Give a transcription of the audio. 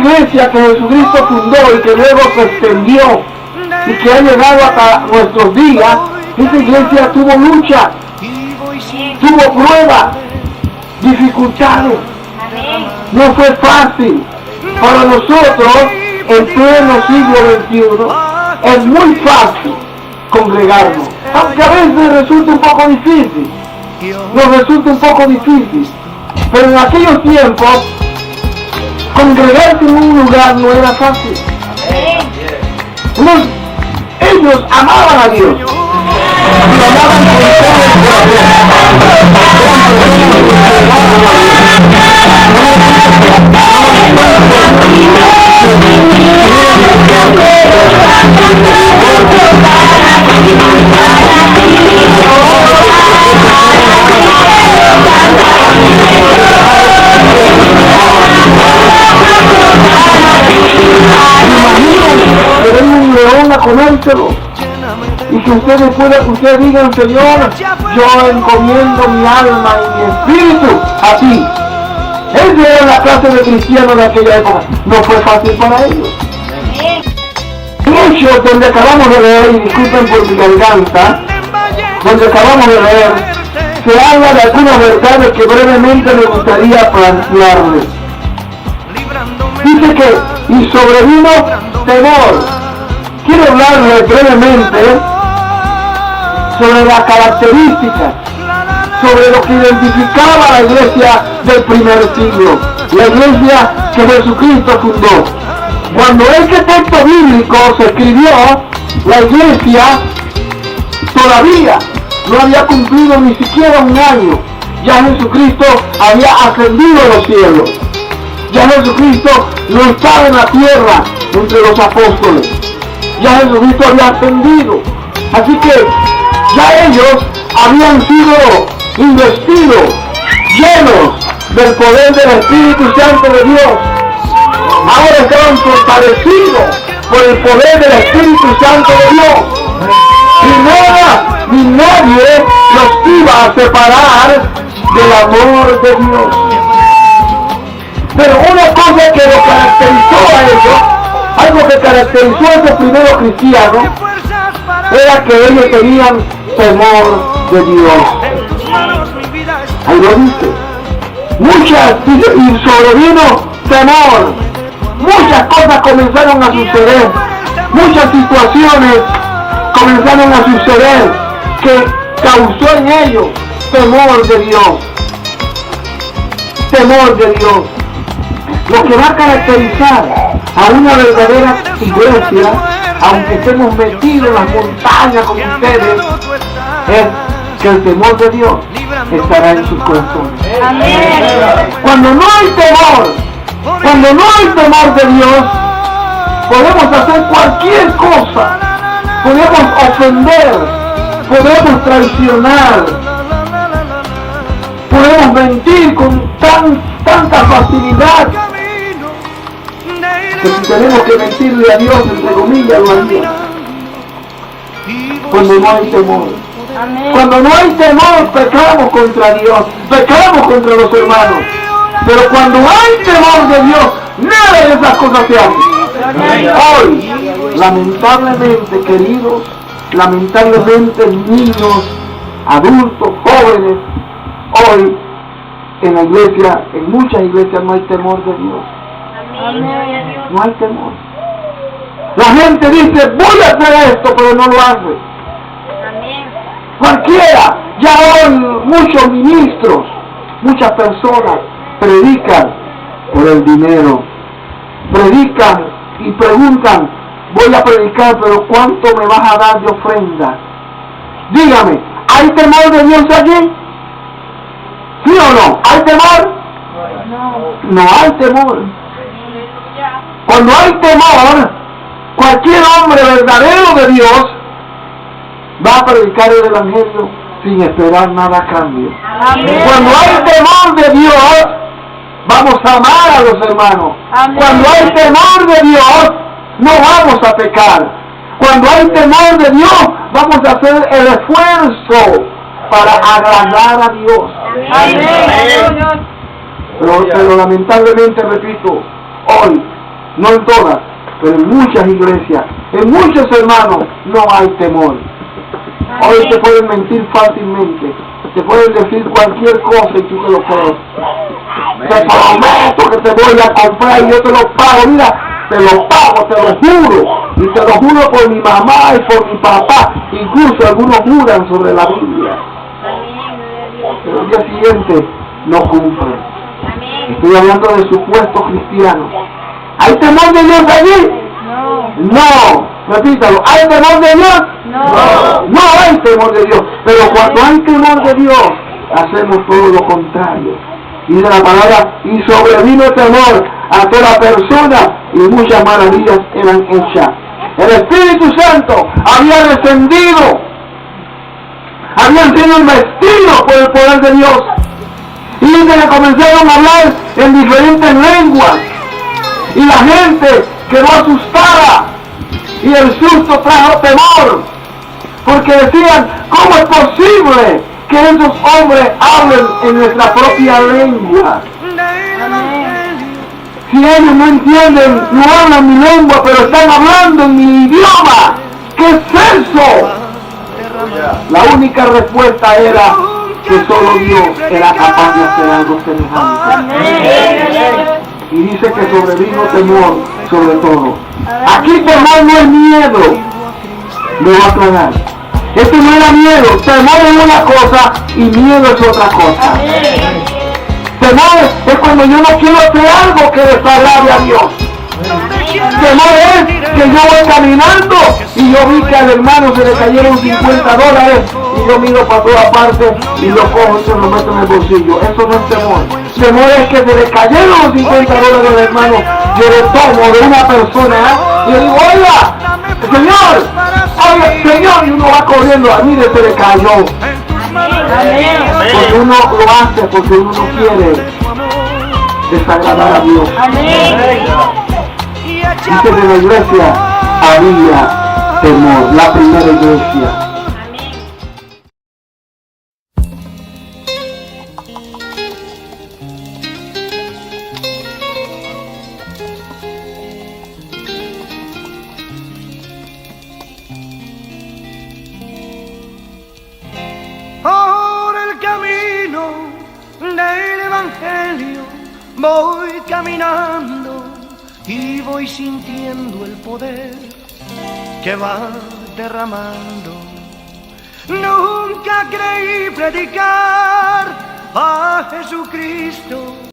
iglesia que Jesucristo fundó y que luego se extendió y que ha llegado hasta nuestros días, esa iglesia tuvo lucha, tuvo pruebas, dificultades. No fue fácil. Para nosotros, en pleno siglo XXI, es muy fácil congregarnos, aunque a veces resulta un poco difícil. Nos resulta un poco difícil. Pero en aquellos tiempos, congregarse en un lugar no era fácil. Ellos amaban a Dios. Y amaban con un león a comérselo y que ustedes digan, Señor, yo encomiendo mi alma y mi espíritu a ti. Esa era la clase de cristianos de aquella época. No fue fácil para ellos. Muchos donde acabamos de leer, y disculpen por mi garganta, donde acabamos de leer, se habla de algunas verdades que brevemente me gustaría plantearles. Dice que, y sobrevino temor. Quiero hablarles brevemente sobre las características, sobre lo que identificaba la iglesia del primer siglo, la iglesia que Jesucristo fundó. Cuando este texto bíblico se escribió, la iglesia todavía no había cumplido ni siquiera un año. Ya Jesucristo había ascendido a los cielos. Ya Jesucristo no estaba en la tierra entre los apóstoles. Ya Jesucristo había ascendido. Así que ya ellos habían sido investidos, llenos del poder del Espíritu Santo de Dios. Ahora estaban fortalecidos por el poder del Espíritu Santo de Dios. Y nada ni nadie los iba a separar del amor de Dios. Pero una cosa que lo caracterizó a ellos, algo que caracterizó a esos primeros cristianos, era que ellos tenían temor de Dios. Ahí lo dice. Y sobrevino temor. Muchas cosas comenzaron a suceder. Muchas situaciones comenzaron a suceder que causó en ellos temor de Dios. Temor de Dios. Lo que va a caracterizar a una verdadera iglesia, aunque estemos metidos en las montañas como ustedes, es que el temor de Dios estará en sus corazones. Cuando no hay temor de Dios, podemos hacer cualquier cosa, podemos ofender, podemos traicionar, podemos mentir con tanta facilidad, que si tenemos que mentirle a Dios, entre comillas, lo haríamos. Cuando no hay temor. Cuando no hay temor, pecamos contra Dios, pecamos contra los hermanos. Pero cuando hay temor de Dios, nada de esas cosas se hacen. Hoy, lamentablemente, queridos, lamentablemente, niños, adultos, jóvenes, hoy en la iglesia, en muchas iglesias no hay temor de Dios. No hay temor. La gente dice, voy a hacer esto, pero no lo hace. Cualquiera, ya hoy muchos ministros, muchas personas predican por el dinero, predican y preguntan, voy a predicar, pero ¿cuánto me vas a dar de ofrenda? Dígame, ¿hay temor de Dios allí? ¿Sí o no? ¿Hay temor? No hay temor. Cuando hay temor, cualquier hombre verdadero de Dios va a predicar el evangelio sin esperar nada a cambio. Cuando hay temor de Dios, vamos a amar a los hermanos. Cuando hay temor de Dios, no vamos a pecar. Cuando hay temor de Dios, vamos a hacer el esfuerzo para agradar a Dios. Pero lamentablemente, repito, hoy no en todas, pero en muchas iglesias, en muchos hermanos, no hay temor. Hoy te pueden mentir fácilmente, te pueden decir cualquier cosa y tú te lo crees. Te prometo que te voy a comprar y yo te lo pago, mira, te lo pago, te lo juro, y te lo juro por mi mamá y por mi papá, incluso algunos juran sobre la Biblia, pero el día siguiente no cumplen. Estoy hablando de supuestos cristianos. ¿Hay temor de Dios allí? No, repítalo, ¿hay temor de Dios? No hay temor de Dios, pero cuando hay temor de Dios, hacemos todo lo contrario. Dice la palabra, y sobrevino temor a toda persona, y muchas maravillas eran hechas. El Espíritu Santo había descendido, habían sido investidos por el poder de Dios, y dice que comenzaron a hablar en diferentes lenguas, y la gente quedó asustada, y el susto trajo temor, porque decían, ¿cómo es posible que esos hombres hablen en nuestra propia lengua? Si ellos no entienden, no hablan mi lengua, pero están hablando en mi idioma, ¿qué es eso? La única respuesta era que solo Dios era capaz de hacer algo semejante. Y dice que sobrevino temor sobre todo. Aquí temor no es miedo. Me voy a aclarar. Esto no era miedo. Temor es una cosa y miedo es otra cosa. Temor es cuando yo no quiero hacer algo que desagrade a Dios. Temor es que yo voy caminando y yo vi que al hermano se le cayeron $50 y yo miro para todas partes y lo cojo y se lo meto en el bolsillo. Eso no es temor. Temor es que se le cayeron los $50 al hermano, yo lo tomo de una persona y yo digo, oiga, señor, y uno va corriendo, a mí se le cayó. Porque uno lo hace porque uno no quiere desagradar a Dios. Dice que en la iglesia había temor, la primera iglesia. Por el camino del Evangelio voy caminando y voy sintiendo el poder que va derramando. Nunca creí predicar a Jesucristo